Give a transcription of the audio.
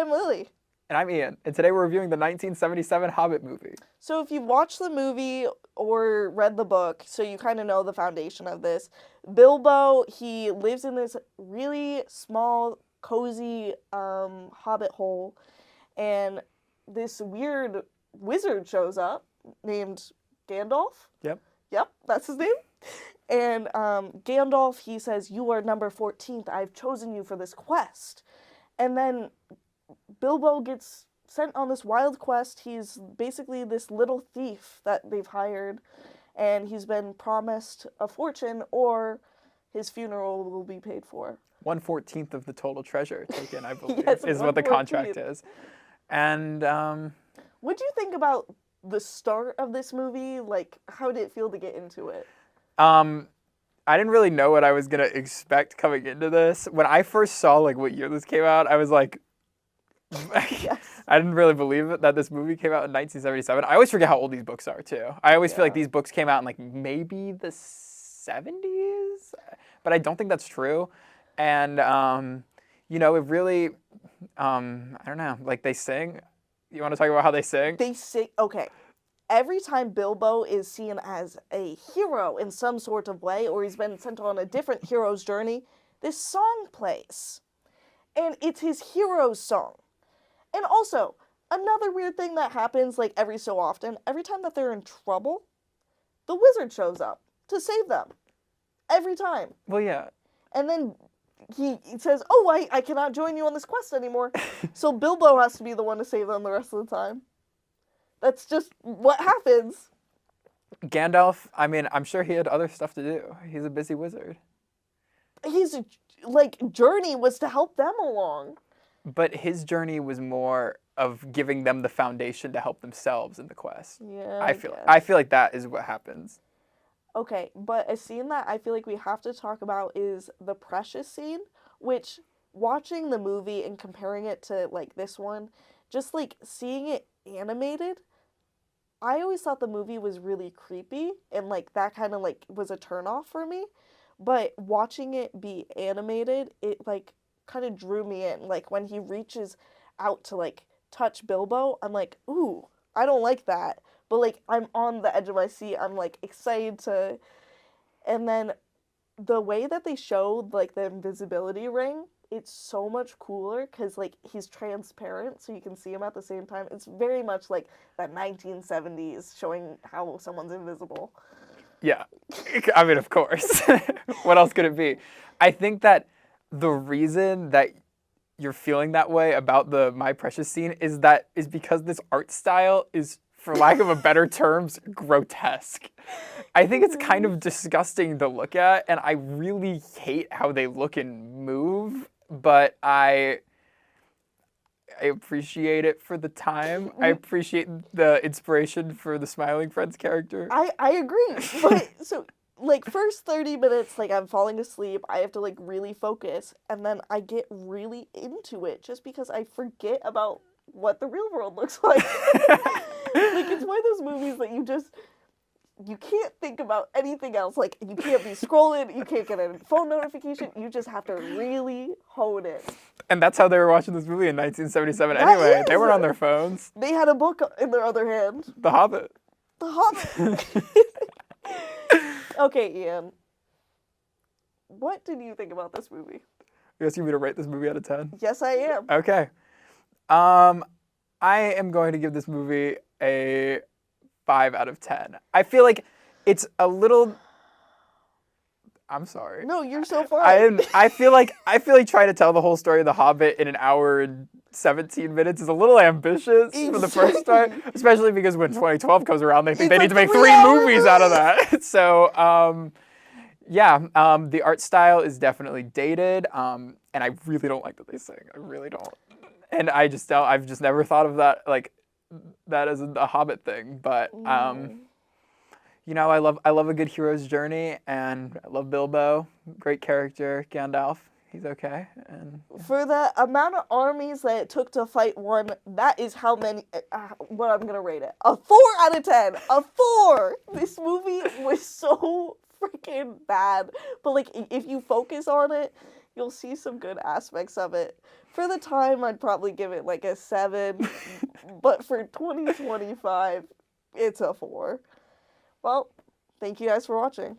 I'm Lily. And I'm Ian, and today we're reviewing the 1977 Hobbit movie. So if you've watched the movie or read the book, so you kind of know the foundation of this, Bilbo, he lives in this really small, cozy hobbit hole, and this weird wizard shows up named Gandalf. Yep. Yep, that's his name. And Gandalf, he says, "You are number 14th. I've chosen you for this quest." And then Bilbo gets sent on this wild quest. He's basically this little thief that they've hired, and he's been promised a fortune or his funeral will be paid for. 1/14 of the total treasure taken, I believe, Yes, is what the 1/14. contract is. And What do you think about the start of this movie? Like, how did it feel to get into it? I didn't really know what I was gonna expect coming into this. When I first saw like what year this came out, I was like, Yes. I didn't really believe it that this movie came out in 1977. I always forget how old these books are too. I always feel like these books came out in like maybe the 70s, but I don't think that's true. And it really, I don't know, like they sing. You want to talk about how they sing? They say, okay, every time Bilbo is seen as a hero in some sort of way, or he's been sent on a different hero's journey, this song plays. And it's his hero's song. And also, another weird thing that happens like every so often, every time that they're in trouble, the wizard shows up to save them. Every time. Well, yeah. And then he says, "Oh, I cannot join you on this quest anymore." So Bilbo has to be the one to save them the rest of the time. That's just what happens. Gandalf, I mean, I'm sure he had other stuff to do. He's a busy wizard. His, journey was to help them along. But his journey was more of giving them the foundation to help themselves in the quest. Yeah, I feel like that is what happens. Okay, but a scene that I feel like we have to talk about is the Precious scene, which, watching the movie and comparing it to, like, this one, just, like, seeing it animated, I always thought the movie was really creepy, and, like, that kind of, like, was a turnoff for me. But watching it be animated, it, like, kind of drew me in. Like, when he reaches out to, like, touch Bilbo, I'm like, ooh, I don't like that. But, like, I'm on the edge of my seat. I'm, like, excited to... And then the way that they showed, like, the invisibility ring, it's so much cooler because, like, he's transparent, so you can see him at the same time. It's very much like that 1970s showing how someone's invisible. Yeah. I mean, of course. What else could it be? I think that the reason that you're feeling that way about the My Precious scene is because this art style is, for lack of a better terms, grotesque. I think it's kind of disgusting to look at, and I really hate how they look and move, but I appreciate it for the time. I appreciate the inspiration for the Smiling Friends character. I agree, but so, like, first 30 minutes, like, I'm falling asleep, I have to, like, really focus, and then I get really into it just because I forget about what the real world looks like. Like, it's one of those movies that you can't think about anything else. Like, you can't be scrolling, you can't get a phone notification, you just have to really hone it. And that's how they were watching this movie in 1977 anyway. They weren't on their phones. They had a book in their other hand. The Hobbit. The Hobbit. Okay, Ian. What did you think about this movie? You asking me to rate this movie out of 10? Yes, I am. Okay. I am going to give this movie a 5 out of 10. I feel like it's a little... I'm sorry. No, you're so fine. I feel like trying to tell the whole story of The Hobbit in an hour and 17 minutes is a little ambitious for the first time, especially because when 2012 comes around, they think they need to make 3 movies out of that. So, the art style is definitely dated, and I really don't like that they sing. I really don't. And I've just never thought of that, like, that as a Hobbit thing, but, I love a good hero's journey, and I love Bilbo. Great character, Gandalf. He's okay. And for the amount of armies that it took to fight one, that is how many. What I'm gonna rate it? A 4 out of 10. A 4. This movie was so freaking bad, but like if you focus on it, you'll see some good aspects of it. For the time, I'd probably give it like a 7, but for 2025, it's a 4. Well, thank you guys for watching.